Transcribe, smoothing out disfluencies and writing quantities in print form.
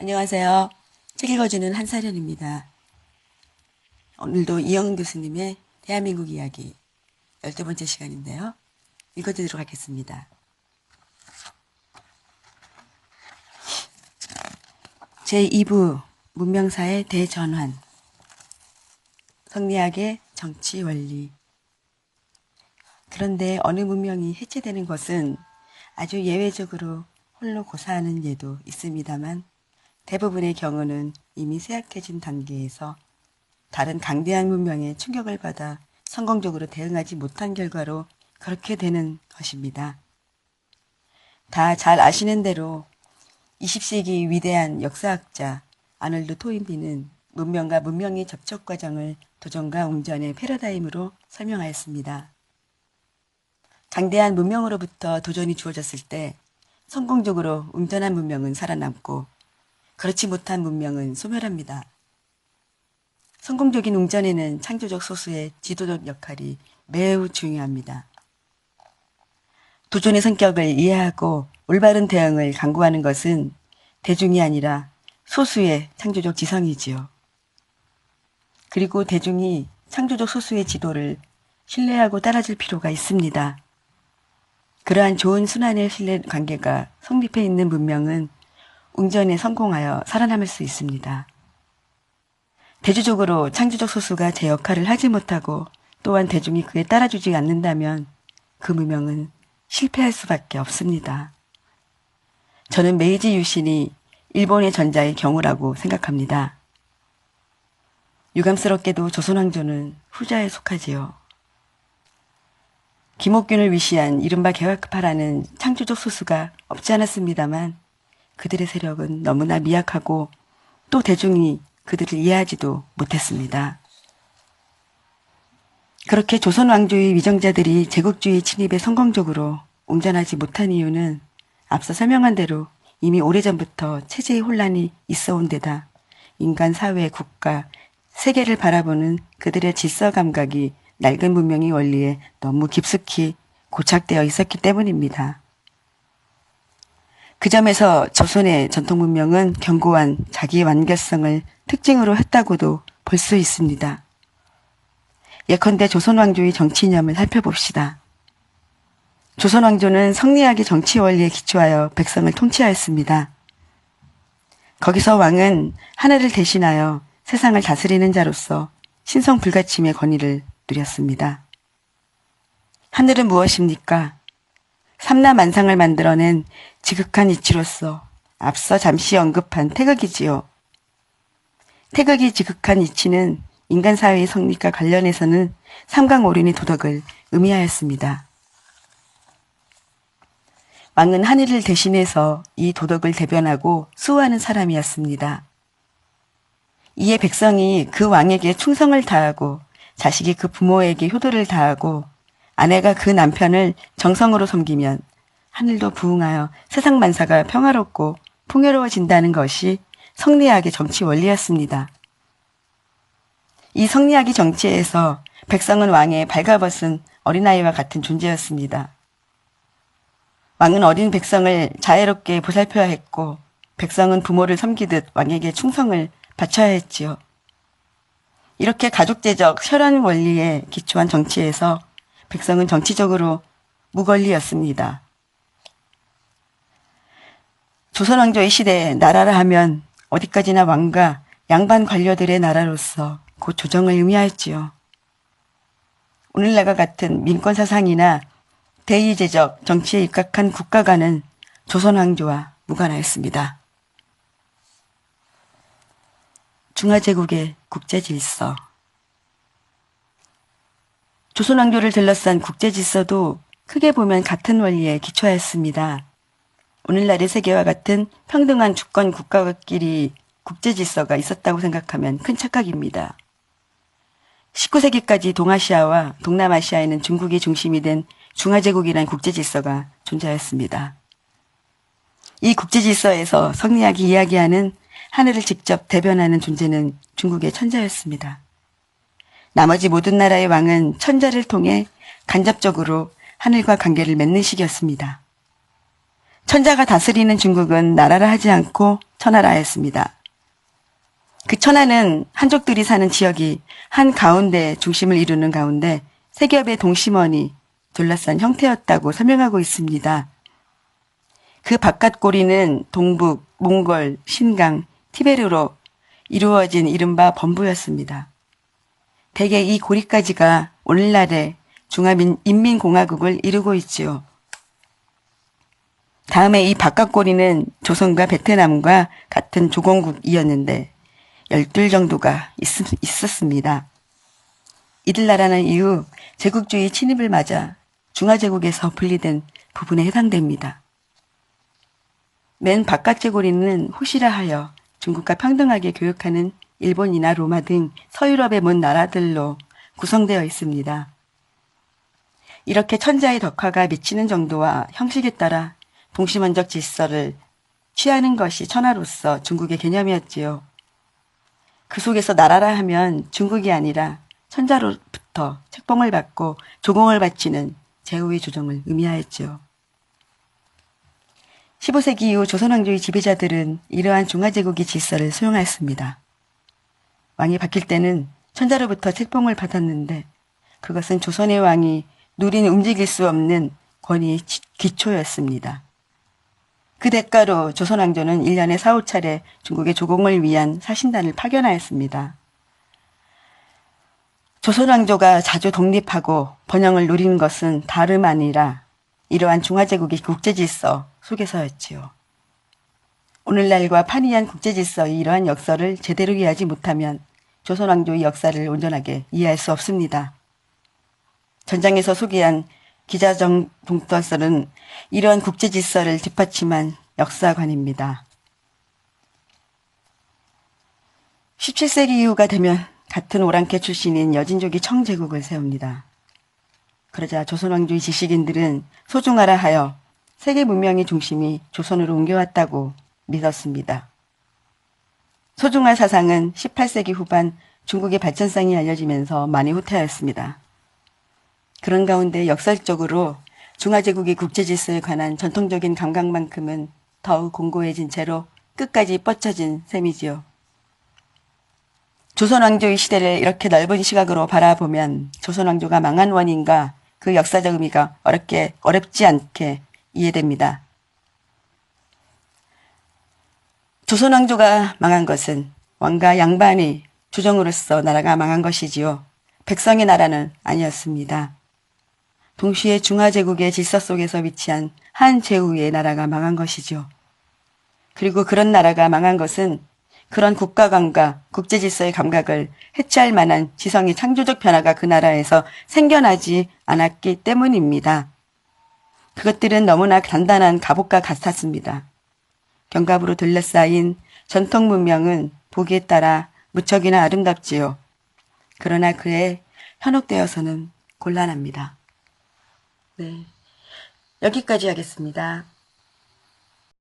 안녕하세요. 책 읽어주는 한사련입니다. 오늘도 이영은 교수님의 대한민국 이야기 12번째 시간인데요. 읽어드리도록 하겠습니다. 제2부 문명사의 대전환. 성리학의 정치 원리. 그런데 어느 문명이 해체되는 것은 아주 예외적으로 홀로 고사하는 예도 있습니다만 대부분의 경우는 이미 쇠약해진 단계에서 다른 강대한 문명에 충격을 받아 성공적으로 대응하지 못한 결과로 그렇게 되는 것입니다. 다 잘 아시는 대로 20세기 위대한 역사학자 아놀드 토인비는 문명과 문명의 접촉 과정을 도전과 웅전의 패러다임으로 설명하였습니다. 강대한 문명으로부터 도전이 주어졌을 때 성공적으로 웅전한 문명은 살아남고 그렇지 못한 문명은 소멸합니다. 성공적인 웅전에는 창조적 소수의 지도적 역할이 매우 중요합니다. 도전의 성격을 이해하고 올바른 대응을 강구하는 것은 대중이 아니라 소수의 창조적 지성이지요. 그리고 대중이 창조적 소수의 지도를 신뢰하고 따라줄 필요가 있습니다. 그러한 좋은 순환의 신뢰 관계가 성립해 있는 문명은 웅전에 성공하여 살아남을 수 있습니다. 대주적으로 창조적 소수가 제 역할을 하지 못하고 또한 대중이 그에 따라주지 않는다면 그 문명은 실패할 수밖에 없습니다. 저는 메이지 유신이 일본의 전자의 경우라고 생각합니다. 유감스럽게도 조선왕조는 후자에 속하지요. 김옥균을 위시한 이른바 개혁파라는 창조적 소수가 없지 않았습니다만 그들의 세력은 너무나 미약하고 또 대중이 그들을 이해하지도 못했습니다. 그렇게 조선 왕조의 위정자들이 제국주의 침입에 성공적으로 웅전하지 못한 이유는 앞서 설명한 대로 이미 오래전부터 체제의 혼란이 있어 온 데다 인간, 사회, 국가, 세계를 바라보는 그들의 질서 감각이 낡은 문명의 원리에 너무 깊숙이 고착되어 있었기 때문입니다. 그 점에서 조선의 전통 문명은 견고한 자기 완결성을 특징으로 했다고도 볼 수 있습니다. 예컨대 조선 왕조의 정치 이념을 살펴봅시다. 조선 왕조는 성리학의 정치 원리에 기초하여 백성을 통치하였습니다. 거기서 왕은 하늘을 대신하여 세상을 다스리는 자로서 신성 불가침의 권위를 누렸습니다. 하늘은 무엇입니까? 삼라만상을 만들어낸 지극한 이치로서 앞서 잠시 언급한 태극이지요. 태극이 지극한 이치는 인간 사회의 성립과 관련해서는 삼강오륜의 도덕을 의미하였습니다. 왕은 하늘을 대신해서 이 도덕을 대변하고 수호하는 사람이었습니다. 이에 백성이 그 왕에게 충성을 다하고 자식이 그 부모에게 효도를 다하고 아내가 그 남편을 정성으로 섬기면 하늘도 부응하여 세상 만사가 평화롭고 풍요로워진다는 것이 성리학의 정치 원리였습니다. 이 성리학의 정치에서 백성은 왕의 발가벗은 어린아이와 같은 존재였습니다. 왕은 어린 백성을 자애롭게 보살펴야 했고 백성은 부모를 섬기듯 왕에게 충성을 바쳐야 했지요. 이렇게 가족제적 혈연 원리에 기초한 정치에서 백성은 정치적으로 무권리였습니다. 조선왕조의 시대에 나라라 하면 어디까지나 왕과 양반 관료들의 나라로서 곧 조정을 의미하였지요. 오늘날과 같은 민권사상이나 대의제적 정치에 입각한 국가가는 조선왕조와 무관하였습니다. 중화제국의 국제질서. 조선왕조를 둘러싼 국제질서도 크게 보면 같은 원리에 기초하였습니다. 오늘날의 세계와 같은 평등한 주권 국가끼리 국제질서가 있었다고 생각하면 큰 착각입니다. 19세기까지 동아시아와 동남아시아에는 중국이 중심이 된 중화제국이라는 국제질서가 존재하였습니다. 이 국제질서에서 성리학이 이야기하는 하늘을 직접 대변하는 존재는 중국의 천자였습니다. 나머지 모든 나라의 왕은 천자를 통해 간접적으로 하늘과 관계를 맺는 식이었습니다. 천자가 다스리는 중국은 나라라 하지 않고 천하라 하였습니다. 그 천하는 한족들이 사는 지역이 한 가운데 중심을 이루는 가운데 세 겹의 동심원이 둘러싼 형태였다고 설명하고 있습니다. 그 바깥 고리는 동북, 몽골, 신강, 티베르로 이루어진 이른바 범부였습니다. 대개 이 고리까지가 오늘날의 중화인민공화국을 이루고 있지요. 다음에 이 바깥 고리는 조선과 베트남과 같은 조공국이었는데 12 정도가 있었습니다. 이들 나라는 이후 제국주의 침입을 맞아 중화제국에서 분리된 부분에 해당됩니다. 맨 바깥 제고리는 호시라 하여 중국과 평등하게 교역하는 일본이나 로마 등 서유럽의 먼 나라들로 구성되어 있습니다. 이렇게 천자의 덕화가 미치는 정도와 형식에 따라 동시원적 질서를 취하는 것이 천하로서 중국의 개념이었지요. 그 속에서 나라라 하면 중국이 아니라 천자로부터 책봉을 받고 조공을 바치는 제후의 조정을 의미하였죠. 15세기 이후 조선왕조의 지배자들은 이러한 중화제국의 질서를 수용하였습니다. 왕이 바뀔 때는 천자로부터 책봉을 받았는데 그것은 조선의 왕이 누린 움직일 수 없는 권위의 기초였습니다. 그 대가로 조선왕조는 1년에 4, 5차례 중국의 조공을 위한 사신단을 파견하였습니다. 조선왕조가 자주 독립하고 번영을 누리는 것은 다름 아니라 이러한 중화제국의 국제질서 속에서였지요. 오늘날과 판이한 국제질서의 이러한 역사를 제대로 이해하지 못하면 조선왕조의 역사를 온전하게 이해할 수 없습니다. 전장에서 소개한 기자정 동떨설은 이러한 국제질서를 뒷받침한 역사관입니다. 17세기 이후가 되면 같은 오랑캐 출신인 여진족이 청제국을 세웁니다. 그러자 조선왕조의 지식인들은 소중하라 하여 세계 문명의 중심이 조선으로 옮겨왔다고 믿었습니다. 소중할 사상은 18세기 후반 중국의 발전상이 알려지면서 많이 후퇴하였습니다. 그런 가운데 역설적으로 중화제국의 국제질서에 관한 전통적인 감각만큼은 더욱 공고해진 채로 끝까지 뻗쳐진 셈이지요. 조선왕조의 시대를 이렇게 넓은 시각으로 바라보면 조선왕조가 망한 원인과 그 역사적 의미가 어렵지 않게 이해됩니다. 조선왕조가 망한 것은 왕과 양반의 조정으로서 나라가 망한 것이지요. 백성의 나라는 아니었습니다. 동시에 중화제국의 질서 속에서 위치한 한 제후의 나라가 망한 것이죠. 그리고 그런 나라가 망한 것은 그런 국가관과 국제질서의 감각을 해체할 만한 지성의 창조적 변화가 그 나라에서 생겨나지 않았기 때문입니다. 그것들은 너무나 단단한 갑옷과 같았습니다. 견갑으로 둘러싸인 전통 문명은 보기에 따라 무척이나 아름답지요. 그러나 그에 현혹되어서는 곤란합니다. 네, 여기까지 하겠습니다.